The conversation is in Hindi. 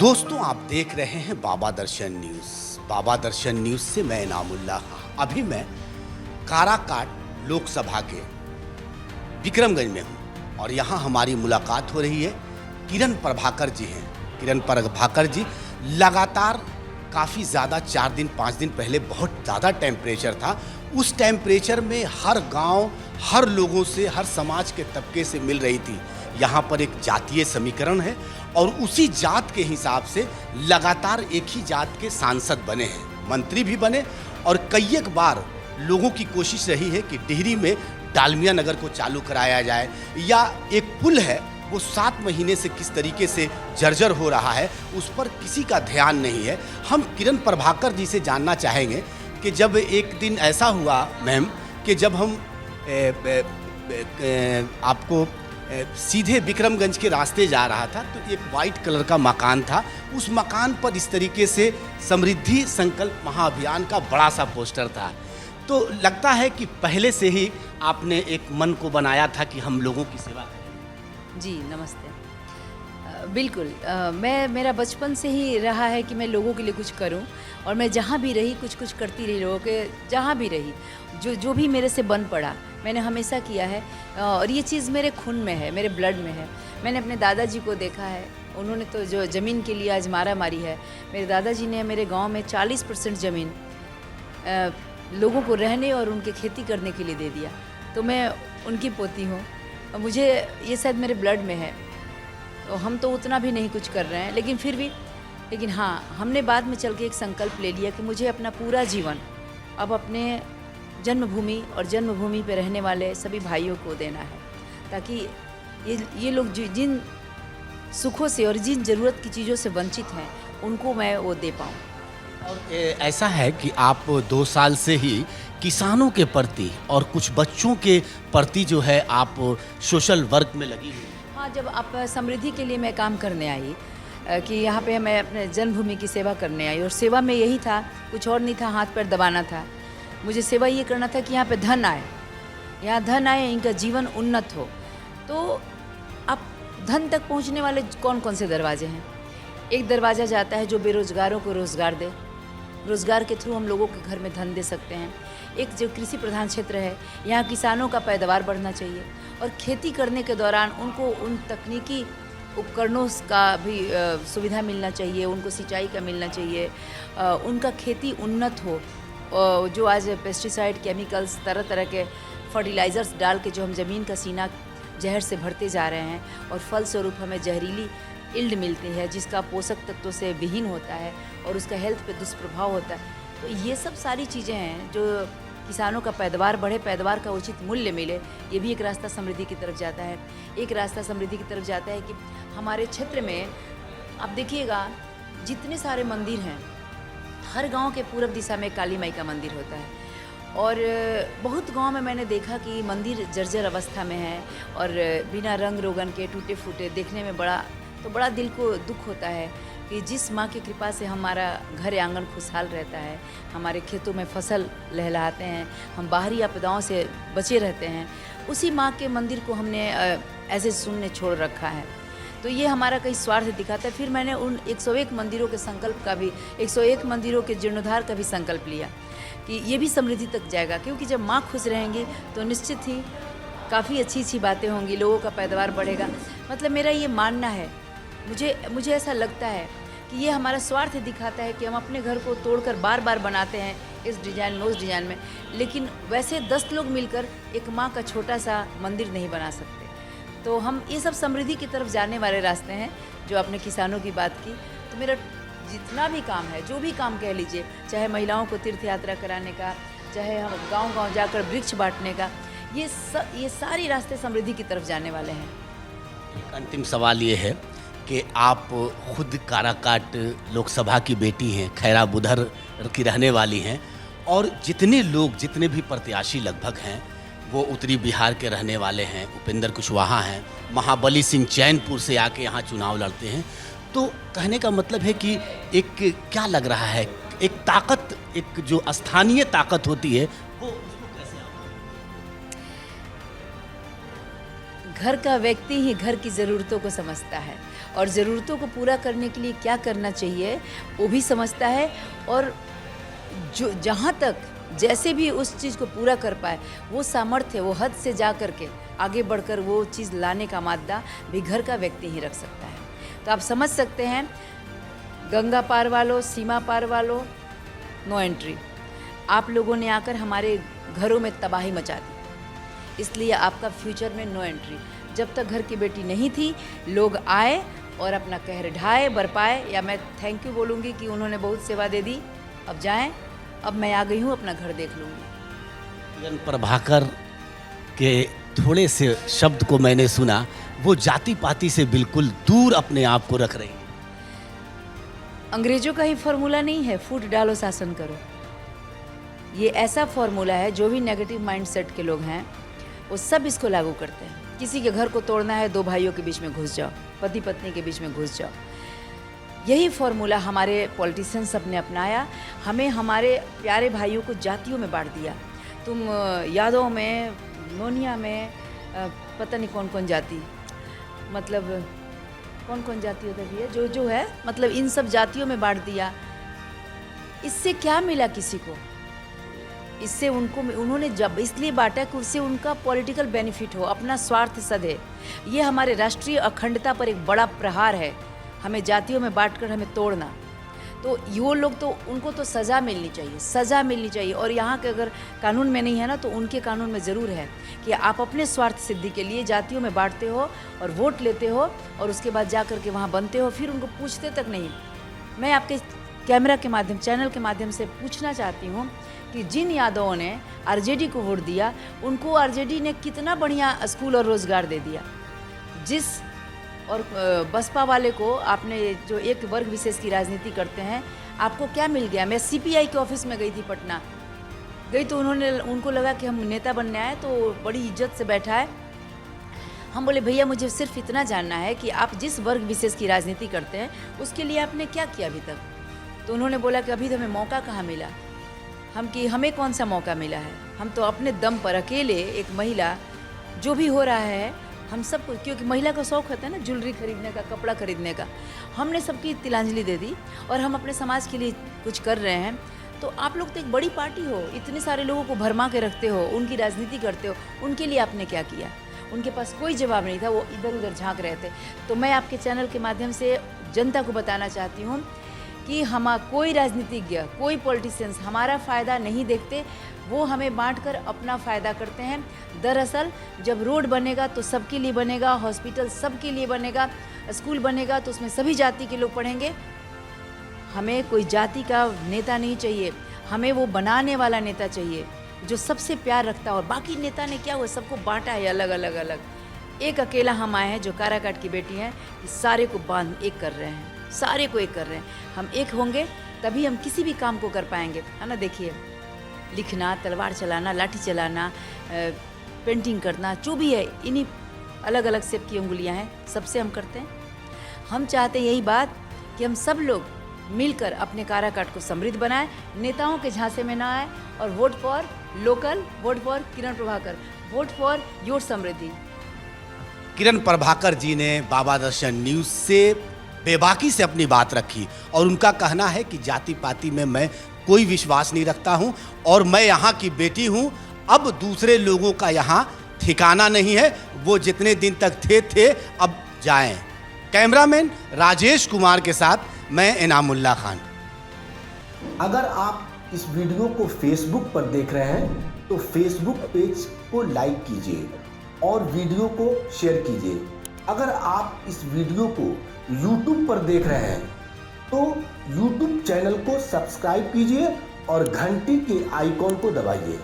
दोस्तों, आप देख रहे हैं बाबा दर्शन न्यूज़। बाबा दर्शन न्यूज़ से मैं इनामुल्लाह। अभी मैं काराकाट लोकसभा के विक्रमगंज में हूँ और यहाँ हमारी मुलाकात हो रही है। किरण प्रभाकर जी हैं। किरण प्रभाकर जी लगातार काफ़ी ज़्यादा 4 दिन 5 दिन पहले बहुत ज़्यादा टेम्परेचर था। उस टेम्परेचर में हर गांव, हर लोगों से, हर समाज के तबके से मिल रही थी। यहाँ पर एक जातीय समीकरण है और उसी जात के हिसाब से लगातार एक ही जात के सांसद बने हैं, मंत्री भी बने और कई एक बार लोगों की कोशिश रही है कि डिहरी में डालमिया नगर को चालू कराया जाए, या एक पुल है वो 7 महीने से किस तरीके से जर्जर हो रहा है उस पर किसी का ध्यान नहीं है। हम किरण प्रभाकर जी से जानना चाहेंगे कि जब एक दिन ऐसा हुआ मैम कि जब हम आपको सीधे विक्रमगंज के रास्ते जा रहा था तो एक वाइट कलर का मकान था। उस मकान पर इस तरीके से समृद्धि संकल्प महाअभियान का बड़ा सा पोस्टर था। तो लगता है कि पहले से ही आपने एक मन को बनाया था कि हम लोगों की सेवा करें। जी नमस्ते। बिल्कुल, मेरा बचपन से ही रहा है कि मैं लोगों के लिए कुछ करूं और मैं जहां भी रही कुछ करती रही लोगों के। जहां भी रही जो भी मेरे से बन पड़ा मैंने हमेशा किया है और ये चीज़ मेरे खून में है, मेरे ब्लड में है। मैंने अपने दादाजी को देखा है, उन्होंने तो जो ज़मीन के लिए आज मारा मारी है। मेरे दादाजी ने मेरे गाँव में 40% ज़मीन लोगों को रहने और उनके खेती करने के लिए दे दिया। तो मैं उनकी पोती हूँ और मुझे ये शायद मेरे ब्लड में है। तो हम तो उतना भी नहीं कुछ कर रहे हैं, लेकिन फिर भी हाँ, हमने बाद में चल के एक संकल्प ले लिया कि मुझे अपना पूरा जीवन अब अपने जन्मभूमि और जन्मभूमि पे रहने वाले सभी भाइयों को देना है, ताकि ये लोग जिन सुखों से और जिन ज़रूरत की चीज़ों से वंचित हैं उनको मैं वो दे पाऊँ। और ऐसा है कि आप 2 साल से ही किसानों के प्रति और कुछ बच्चों के प्रति जो है आप सोशल वर्क में लगी हुई। हाँ, जब आप समृद्धि के लिए मैं काम करने आई कि यहाँ पे मैं अपने जन्मभूमि की सेवा करने आई और सेवा में यही था, कुछ और नहीं था, हाथ पैर दबाना था। मुझे सेवा ये करना था कि यहाँ पे धन आए, यहाँ धन आए, इनका जीवन उन्नत हो। तो अब धन तक पहुँचने वाले कौन कौन से दरवाजे हैं? एक दरवाज़ा जाता है जो बेरोज़गारों को रोज़गार दे, रोज़गार के थ्रू हम लोगों के घर में धन दे सकते हैं। एक जो कृषि प्रधान क्षेत्र है, यहाँ किसानों का पैदावार बढ़ना चाहिए और खेती करने के दौरान उनको उन तकनीकी उपकरणों का भी सुविधा मिलना चाहिए, उनको सिंचाई का मिलना चाहिए, उनका खेती उन्नत हो। जो आज पेस्टिसाइड, केमिकल्स, तरह तरह के फर्टिलाइज़र्स डाल के जो हम ज़मीन का सीना जहर से भरते जा रहे हैं और फलस्वरूप हमें जहरीली इल्ड मिलती है जिसका पोषक तत्वों से विहीन होता है और उसका हेल्थ पे दुष्प्रभाव होता है। तो ये सब सारी चीज़ें हैं जो किसानों का पैदावार बढ़े, पैदावार का उचित मूल्य मिले, ये भी एक रास्ता समृद्धि की तरफ जाता है। एक रास्ता समृद्धि की तरफ जाता है कि हमारे क्षेत्र में आप देखिएगा जितने सारे मंदिर हैं, हर गांव के पूर्व दिशा में काली माई का मंदिर होता है और बहुत गांव में मैंने देखा कि मंदिर जर्जर अवस्था में है और बिना रंग रोगन के टूटे फूटे, देखने में बड़ा दिल को दुख होता है कि जिस माँ की कृपा से हमारा घर आंगन खुशहाल रहता है, हमारे खेतों में फसल लहलहाते हैं, हम बाहरी आपदाओं से बचे रहते हैं, उसी माँ के मंदिर को हमने ऐसे शून्य छोड़ रखा है। तो ये हमारा कई स्वार्थ दिखाता है। फिर मैंने उन 101 मंदिरों के संकल्प का भी, 101 मंदिरों के जीर्णोद्धार का भी संकल्प लिया कि ये भी समृद्धि तक जाएगा, क्योंकि जब माँ खुश रहेंगी तो निश्चित ही काफ़ी अच्छी बातें होंगी, लोगों का पैदावार बढ़ेगा। मतलब मेरा ये मानना है, मुझे ऐसा लगता है कि ये हमारा स्वार्थ दिखाता है कि हम अपने घर को तोड़कर बार बार बनाते हैं इस डिज़ाइन में, उस डिज़ाइन में, लेकिन वैसे 10 लोग मिलकर एक माँ का छोटा सा मंदिर नहीं बना सकते। तो हम ये सब समृद्धि की तरफ जाने वाले रास्ते हैं। जो आपने किसानों की बात की, तो मेरा जितना भी काम है, जो भी काम कह लीजिए, चाहे महिलाओं को तीर्थ यात्रा कराने का, चाहे हम गांव-गांव जाकर वृक्ष बांटने का, ये सारे रास्ते समृद्धि की तरफ जाने वाले हैं। एक अंतिम सवाल ये है कि आप खुद काराकाट लोकसभा की बेटी हैं, खैरा बुधर की रहने वाली हैं और जितने भी प्रत्याशी लगभग हैं वो उत्तरी बिहार के रहने वाले हैं। उपेंद्र कुशवाहा हैं, महाबली सिंह चैनपुर से आके यहाँ चुनाव लड़ते हैं। तो कहने का मतलब है कि एक क्या लग रहा है, एक ताकत, एक जो स्थानीय ताकत होती है वो उसको कैसे आप घर का व्यक्ति ही घर की ज़रूरतों को समझता है और ज़रूरतों को पूरा करने के लिए क्या करना चाहिए वो भी समझता है, और जो जहाँ तक जैसे भी उस चीज़ को पूरा कर पाए वो सामर्थ्य, वो हद से जा कर के आगे बढ़कर वो चीज़ लाने का मादा भी घर का व्यक्ति ही रख सकता है। तो आप समझ सकते हैं, गंगा पार वालों, सीमा पार वालों, नो एंट्री। आप लोगों ने आकर हमारे घरों में तबाही मचा दी, इसलिए आपका फ्यूचर में नो एंट्री। जब तक घर की बेटी नहीं थी, लोग आए और अपना कहर ढाए बरपाए, या मैं थैंक यू बोलूँगी कि उन्होंने बहुत सेवा दे दी, अब जाएं, अब मैं आ गई हूँ, अपना घर देख लूँगी। किरण प्रभाकर के थोड़े से शब्द को मैंने सुना, वो जाति पाति से बिल्कुल दूर अपने आप को रख रही हैं। अंग्रेजों का ही फॉर्मूला नहीं है, फूट डालो शासन करो। ये ऐसा फॉर्मूला है, जो भी नेगेटिव माइंडसेट के लोग हैं वो सब इसको लागू करते हैं। किसी के घर को तोड़ना है, दो भाइयों के बीच में घुस जाओ, पति पत्नी के बीच में घुस जाओ। यही फॉर्मूला हमारे पॉलिटिशियंस सब ने अपनाया, हमें हमारे प्यारे भाइयों को जातियों में बांट दिया। तुम यादव में, नोनिया में, पता नहीं कौन कौन जाति, मतलब कौन कौन जाति होता है, जो है, मतलब इन सब जातियों में बांट दिया। इससे क्या मिला किसी को? इससे उन्होंने जब इसलिए बांटा कि उससे उनका पॉलिटिकल बेनिफिट हो, अपना स्वार्थ सधे। ये हमारे राष्ट्रीय अखंडता पर एक बड़ा प्रहार है, हमें जातियों में बांटकर हमें तोड़ना। तो वो लोग तो, उनको तो सज़ा मिलनी चाहिए, सज़ा मिलनी चाहिए। और यहाँ के अगर कानून में नहीं है ना, तो उनके कानून में ज़रूर है कि आप अपने स्वार्थ सिद्धि के लिए जातियों में बांटते हो और वोट लेते हो, और उसके बाद जा कर के वहाँ बनते हो, फिर उनको पूछते तक नहीं। मैं आपके कैमरा के माध्यम, चैनल के माध्यम से पूछना चाहती हूँ कि जिन यादवों ने आरजेडी को वोट दिया, उनको आरजेडी ने कितना बढ़िया स्कूल और रोज़गार दे दिया। जिस और बसपा वाले को आपने, जो एक वर्ग विशेष की राजनीति करते हैं, आपको क्या मिल गया? मैं सीपीआई के ऑफिस में गई थी, पटना गई, तो उनको लगा कि हम नेता बनने आए, तो बड़ी इज्जत से बैठा है। हम बोले भैया मुझे सिर्फ इतना जानना है कि आप जिस वर्ग विशेष की राजनीति करते हैं उसके लिए आपने क्या किया अभी तक? तो उन्होंने बोला कि अभी तो हमें मौका कहाँ मिला। हमें कौन सा मौका मिला है? हम तो अपने दम पर अकेले एक महिला, जो भी हो रहा है हम सबको, क्योंकि महिला का शौक़ होता है ना ज्वेलरी खरीदने का, कपड़ा खरीदने का, हमने सबकी तिलांजलि दे दी और हम अपने समाज के लिए कुछ कर रहे हैं। तो आप लोग तो एक बड़ी पार्टी हो, इतने सारे लोगों को भरमा के रखते हो, उनकी राजनीति करते हो, उनके लिए आपने क्या किया? उनके पास कोई जवाब नहीं था, वो इधर उधर झांक रहे थे। तो मैं आपके चैनल के माध्यम से जनता को बताना चाहती हूँ कि कोई राजनीतिज्ञ, कोई पॉलिटिशियंस हमारा फ़ायदा नहीं देखते, वो हमें बांटकर अपना फ़ायदा करते हैं। दरअसल जब रोड बनेगा तो सबके लिए बनेगा, हॉस्पिटल सबके लिए बनेगा, स्कूल बनेगा तो उसमें सभी जाति के लोग पढ़ेंगे। हमें कोई जाति का नेता नहीं चाहिए, हमें वो बनाने वाला नेता चाहिए जो सबसे प्यार रखता है। और बाकी नेता ने क्या हुआ, सबको बांटा है अलग अलग अलग। एक अकेला हम आए हैं जो काराकाट की बेटी हैं, कि सारे को बांध एक कर रहे हैं, सारे को एक कर रहे हैं। हम एक होंगे तभी हम किसी भी काम को कर पाएंगे, है ना। देखिए, लिखना, तलवार चलाना, लाठी चलाना, पेंटिंग करना, जो भी है, इन्हीं अलग अलग शेप की उंगलियां हैं, सबसे हम करते हैं। हम चाहते हैं यही बात कि हम सब लोग मिलकर अपने काराकाट को समृद्ध बनाएं, नेताओं के झांसे में ना आए, और vote for local, vote for Kiran Prabhakar, vote for your समृद्धि। किरण प्रभाकर जी ने बाबा दर्शन न्यूज़ से बेबाकी से अपनी बात रखी, और उनका कहना है कि जाति पाति में मैं कोई विश्वास नहीं रखता हूं, और मैं यहाँ की बेटी हूं, अब दूसरे लोगों का यहाँ ठिकाना नहीं है, वो जितने दिन तक थे अब जाएं। कैमरामैन राजेश कुमार के साथ मैं इनामुल्ला खान। अगर आप इस वीडियो को फेसबुक पर देख रहे हैं तो फेसबुक पेज को लाइक कीजिए और वीडियो को शेयर कीजिए। अगर आप इस वीडियो को YouTube पर देख रहे हैं तो YouTube चैनल को सब्सक्राइब कीजिए और घंटी के आइकॉन को दबाइए।